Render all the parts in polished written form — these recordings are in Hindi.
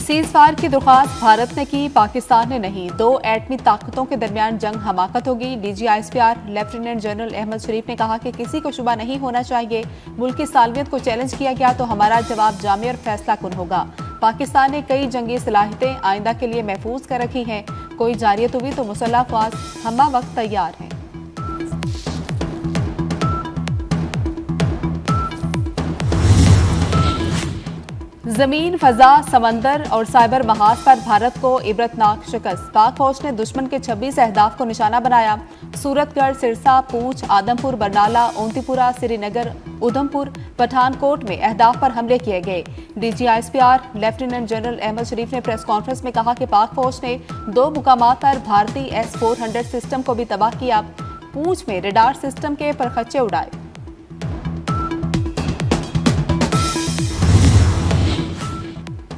सीज फायर की दरख्वास्त भारत ने की, पाकिस्तान ने नहीं। दो एटमी ताकतों के दरमियान जंग हमाकत होगी। DGISPR लेफ्टिनेंट जनरल अहमद शरीफ ने कहा कि किसी को शुबा नहीं होना चाहिए, मुल्क की सालमियत को चैलेंज किया गया तो हमारा जवाब जामे और फैसला कुन होगा। पाकिस्तान ने कई जंगी सलाहियतें आइंदा के लिए महफूज कर रखी हैं। कोई जारियत हुई तो मुसल्लह अफवाज हमा वक्त तैयार हैं। जमीन, फजा, समंदर और साइबर महाज पर भारत को इबरतनाक शिकस्त। पाक फौज ने दुश्मन के 26 अहदाफ को निशाना बनाया। सूरतगढ़, सिरसा, पूंछ, आदमपुर, बरनाला, ओंतीपुरा, श्रीनगर, उधमपुर, पठानकोट में अहदाफ पर हमले किए गए। DGISPR लेफ्टिनेंट जनरल अहमद शरीफ ने प्रेस कॉन्फ्रेंस में कहा कि पाक फौज ने 2 मुकामात पर भारतीय S-400 सिस्टम को भी तबाह किया। पूंछ में रडार सिस्टम के परखच्चे उड़ाए।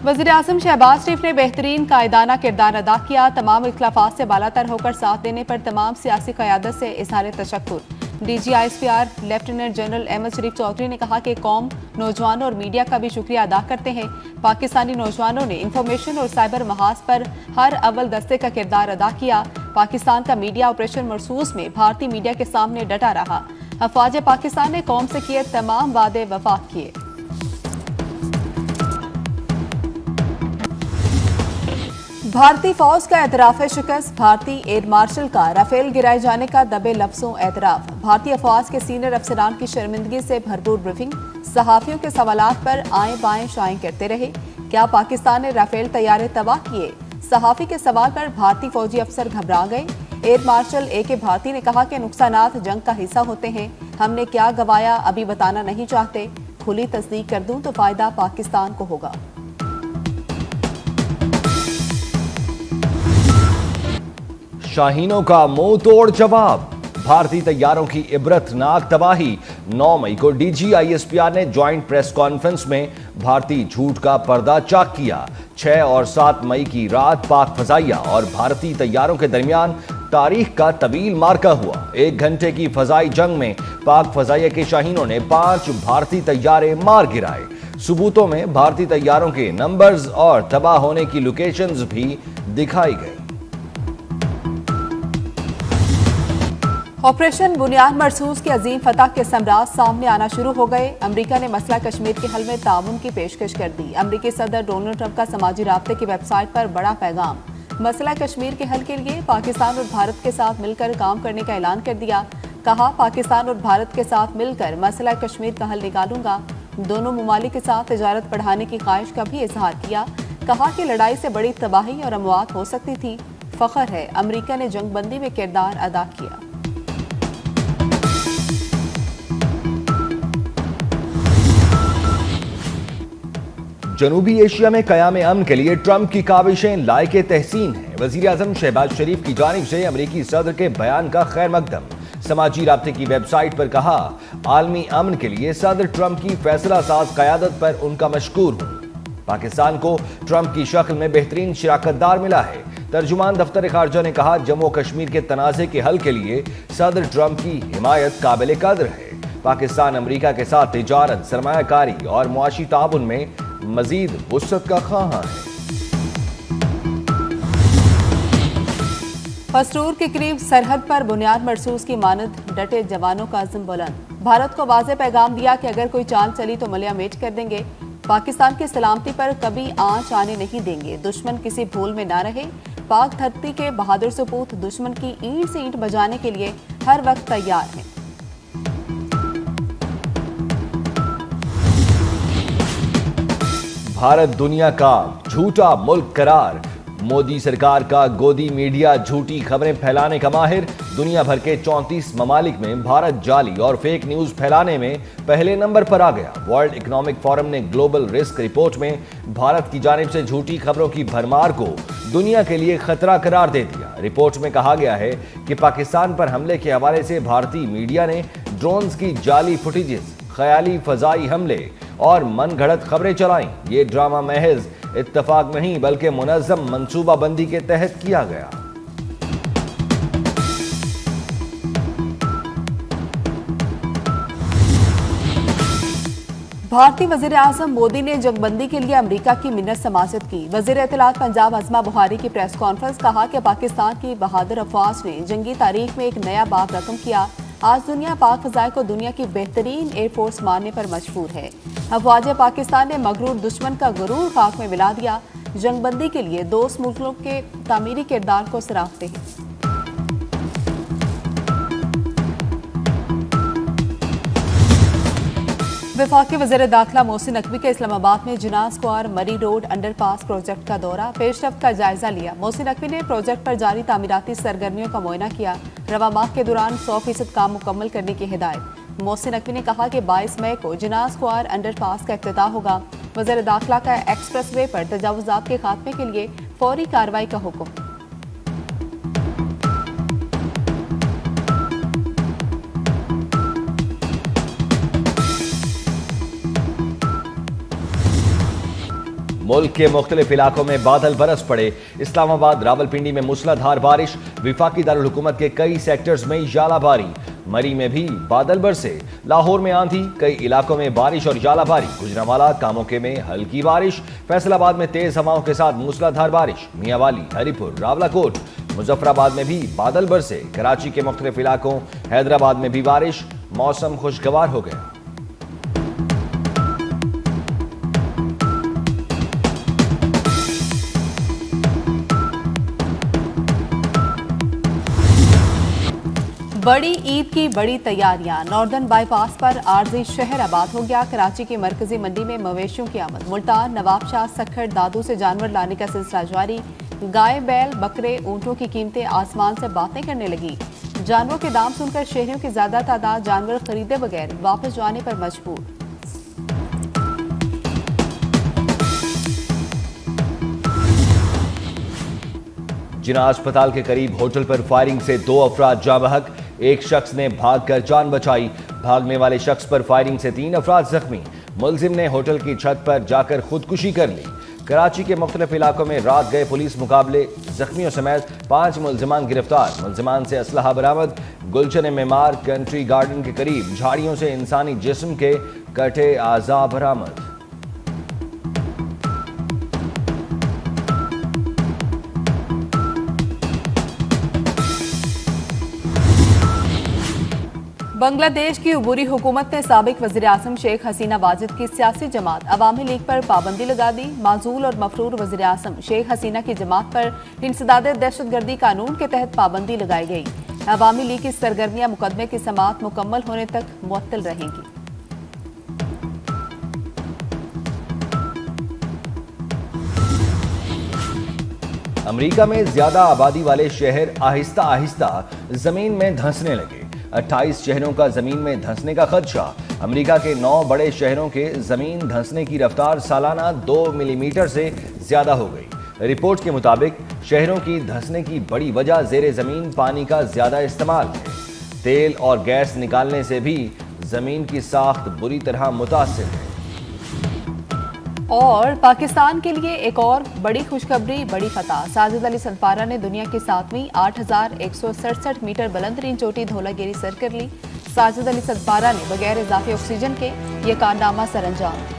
वज़ीर आज़म शहबाज शरीफ ने बेहतरीन कायदाना किरदार अदा किया। तमाम इख्लाफात से बालातर होकर साथ देने पर तमाम सियासी क़यादत से इज़हार तशक्कुर। DGISPR लेफ्टिनेंट जनरल अहमद शरीफ चौधरी ने कहा कि कौम, नौजवानों और मीडिया का भी शुक्रिया अदा करते हैं। पाकिस्तानी नौजवानों ने इंफॉर्मेशन और साइबर महाज पर हर अव्वल दस्ते का किरदार अदा किया। पाकिस्तान का मीडिया ऑपरेशन मरसूस में भारतीय मीडिया के सामने डटा रहा। अफवाज पाकिस्तान ने कौम से किए तमाम वादे वफा किए। भारतीय फौज का एतराफ शिकस्त। भारतीय एयर मार्शल का राफेल गिराए जाने का दबे लफ्जों एतराफ। भारतीय फौज के सीनियर अफसरान की शर्मिंदगी से भरपूर ब्रीफिंग। सहाफियों के सवालात पर आए बाएं शाएं करते रहे। क्या पाकिस्तान ने राफेल तैयारे तबाह किए? सहाफी के सवाल पर भारतीय फौजी अफसर घबरा गए। एयर मार्शल AK भारती ने कहा कि नुकसानात जंग का हिस्सा होते हैं। हमने क्या गवाया अभी बताना नहीं चाहते। खुली तस्दीक कर दूं तो फायदा पाकिस्तान को होगा। शाहीनों का मुंह तोड़ जवाब। भारतीय तैयारों की इबरतनाक तबाही। 9 मई को DGISPR ने ज्वाइंट प्रेस कॉन्फ्रेंस में भारतीय झूठ का पर्दा चाक किया। 6 और 7 मई की रात पाक फजाइया और भारतीय तैयारों के दरमियान तारीख का तवील मार्का हुआ। 1 घंटे की फजाई जंग में पाक फजाइया के शाहीनों ने 5 भारतीय तैयारे मार गिराए। सबूतों में भारतीय तैयारों के नंबर्स और तबाह होने की लोकेशंस भी दिखाई गई। ऑपरेशन बुनियाद मरसूस की अजीम फतह के समराज सामने आना शुरू हो गए। अमेरिका ने मसला कश्मीर के हल में ताउन की पेशकश कर दी। अमेरिकी सदर डोनाल्ड ट्रंप का समाजी राब्ते की वेबसाइट पर बड़ा पैगाम। मसला कश्मीर के हल के लिए पाकिस्तान और भारत के साथ मिलकर काम करने का ऐलान कर दिया। कहा, पाकिस्तान और भारत के साथ मिलकर मसला कश्मीर का हल निकालूंगा। दोनों ममालिक के साथ तिजारत बढ़ाने की ख्वाहिश का भी इजहार किया। कहा कि लड़ाई से बड़ी तबाही और अमवात हो सकती थी। फख्र है अमेरिका ने जंगबंदी में किरदार अदा किया। जनूबी एशिया में कयाम अमन के लिए ट्रंप की काविशें लायके तहसीन हैं। वजीर आजम शहबाज शरीफ की जानिब से अमरीकी सदर के बयान का खैर मकदम। समाजी राब्ते की वेबसाइट पर कहा, आलमी अमन के लिए सदर ट्रंप की फैसला साज कयादत पर उनका मशकूर हूं। पाकिस्तान को ट्रंप की शक्ल में बेहतरीन शिराकतदार मिला है। तर्जुमान दफ्तर खारजा ने कहा, जम्मू कश्मीर के तनाज़े के हल के लिए सदर ट्रंप की हिमायत काबिल कदर है। पाकिस्तान अमरीका के साथ तिजारत, सरमायाकारी और मुआशी ताउन में मजीद वुसअत का ख्वाहां है। पस्तूर के करीब सरहद पर बुनियाद मरसूस की मानद डटे जवानों का अज़्म बुलंद। भारत को वाज़ेह पैगाम दिया कि अगर कोई चाल चली तो मलिया मेट कर देंगे। पाकिस्तान की सलामती पर कभी आंच आने नहीं देंगे। दुश्मन किसी भूल में ना रहे। पाक धरती के बहादुर सपूत दुश्मन की ईंट से ईंट बजाने के लिए हर वक्त तैयार हैं। भारत दुनिया का झूठा मुल्क करार। मोदी सरकार का गोदी मीडिया झूठी खबरें फैलाने का माहिर। दुनिया भर के 34 ममालिक में भारत जाली और फेक न्यूज फैलाने में पहले नंबर पर आ गया। वर्ल्ड इकोनॉमिक फोरम ने ग्लोबल रिस्क रिपोर्ट में भारत की जानिब से झूठी खबरों की भरमार को दुनिया के लिए खतरा करार दे दिया। रिपोर्ट में कहा गया है कि पाकिस्तान पर हमले के हवाले से भारतीय मीडिया ने ड्रोन्स की जाली फुटेजेस, ख्याली फजाई हमले और मन घड़त खबरें चलाई। ये ड्रामा महज इत्तफाक नहीं बल्कि मुनज़्ज़म मंसूबाबंदी के तहत किया गया। भारतीय वजीर आजम मोदी ने जंगबंदी के लिए अमेरिका की मिन्नत समाजत की। वजीर इत्तलात पंजाब हज़मा बुहारी की प्रेस कॉन्फ्रेंस, कहा कि पाकिस्तान की बहादुर अफवाज ने जंगी तारीख में एक नया बाब रकम किया। आज दुनिया पाक फ़ज़ाए को दुनिया की बेहतरीन एयरफोर्स मानने पर मशहूर है। अफवाज पाकिस्तान ने मगरूर दुश्मन का गुरूर खाक में मिला दिया। जंगबंदी के लिए दोस्त मुल्कों के तामीरी किरदार को सराहते हैं। वफाकी वज़ीर दाखिला मोहसिन नकवी के इस्लामाबाद में जिनाह स्क्वायर मरी रोड अंडरपास प्रोजेक्ट का दौरा, पेशरफ्त का जायजा लिया। मोहसिन नकवी ने प्रोजेक्ट पर जारी तामीराती सरगर्मियों का मुआयना किया। रवा माह के दौरान 100% काम मुकम्मल करने की हिदायत। मोहसिन नकवी ने कहा कि 22 मई को जिनाह स्क्वायर अंडरपास का इफ्तिताह होगा। वज़ीर दाखिला का एक्सप्रेस वे पर तजावुज़ात के खात्मे के लिए फौरी कार्रवाई का हुक्म। मुल्क के मुख्तलिफ इलाकों में बादल बरस पड़े। इस्लामाबाद, रावलपिंडी में मूसलाधार बारिश, विफाकी दारुल हुकूमत के कई सेक्टर्स में यालाबारी। मरी में भी बादल बरसे। लाहौर में आंधी, कई इलाकों में बारिश और यालाबारी। गुजरांवाला, कामोके में हल्की बारिश। फैसलाबाद में तेज हवाओं के साथ मूसलाधार बारिश। मियांवाली, हरीपुर, रावलाकोट, मुजफ्फराबाद में भी बादल बरसे। कराची के मुख्तलिफ इलाकों, हैदराबाद में भी बारिश। मौसम खुशगवार हो गया। बड़ी ईद की बड़ी तैयारियां। नॉर्दर्न बाईपास पर आरजी शहर आबाद हो गया। कराची की मरकजी मंडी में मवेशियों की आमद। मुल्तान, नवाबशाह, सखर, दादू से जानवर लाने का सिलसिला जारी। गाय, बैल, बकरे, ऊंटों की कीमतें आसमान से बातें करने लगी। जानवरों के दाम सुनकर शहरियों की ज्यादा तादाद जानवर खरीदे बगैर वापस जाने पर मजबूर। जिनाह अस्पताल के करीब होटल पर फायरिंग से 2 अफराद जाँ बहक। एक शख्स ने भागकर जान बचाई। भागने वाले शख्स पर फायरिंग से 3 अफराद जख्मी। मुलजिम ने होटल की छत पर जाकर खुदकुशी कर ली। कराची के मुख्तलिफ इलाकों में रात गए पुलिस मुकाबले। जख्मियों समेत 5 मुलजिमान गिरफ्तार। मुलजिमान से असलहा बरामद। गुलशन मेमार कंट्री गार्डन के करीब झाड़ियों से इंसानी जिस्म के कटे आज़ा बरामद। बांग्लादेश की उबूरी हुकूमत ने साबिक वज़ीर आज़म शेख हसीना वाजिद की सियासी जमात अवामी लीग पर पाबंदी लगा दी। माजूल और मफरूर वज़ीर आज़म शेख हसीना की जमात पर इंसदाद दहशतगर्दी कानून के तहत पाबंदी लगाई गई। अवामी लीग की सरगर्मियां मुकदमे की समाअत मुकम्मल होने तक मुअत्तल रहेंगी। अमेरिका में ज्यादा आबादी वाले शहर आहिस्ता आहिस्ता जमीन में धंसने लगे। 28 शहरों का जमीन में धंसने का खदशा। अमेरिका के 9 बड़े शहरों के जमीन धंसने की रफ्तार सालाना 2 मिलीमीटर से ज्यादा हो गई। रिपोर्ट के मुताबिक शहरों की धंसने की बड़ी वजह जेरे जमीन पानी का ज्यादा इस्तेमाल है। तेल और गैस निकालने से भी जमीन की साख्त बुरी तरह मुतासिर है। और पाकिस्तान के लिए एक और बड़ी खुशखबरी, बड़ी फतह। साजिद अली सलपारा ने दुनिया की 7वीं 8,167 मीटर बुलंदतरीन चोटी धौलागिरी सर कर ली। साजिद अली सलपारा ने बगैर इजाफी ऑक्सीजन के ये कारनामा सरअंजाम दिया।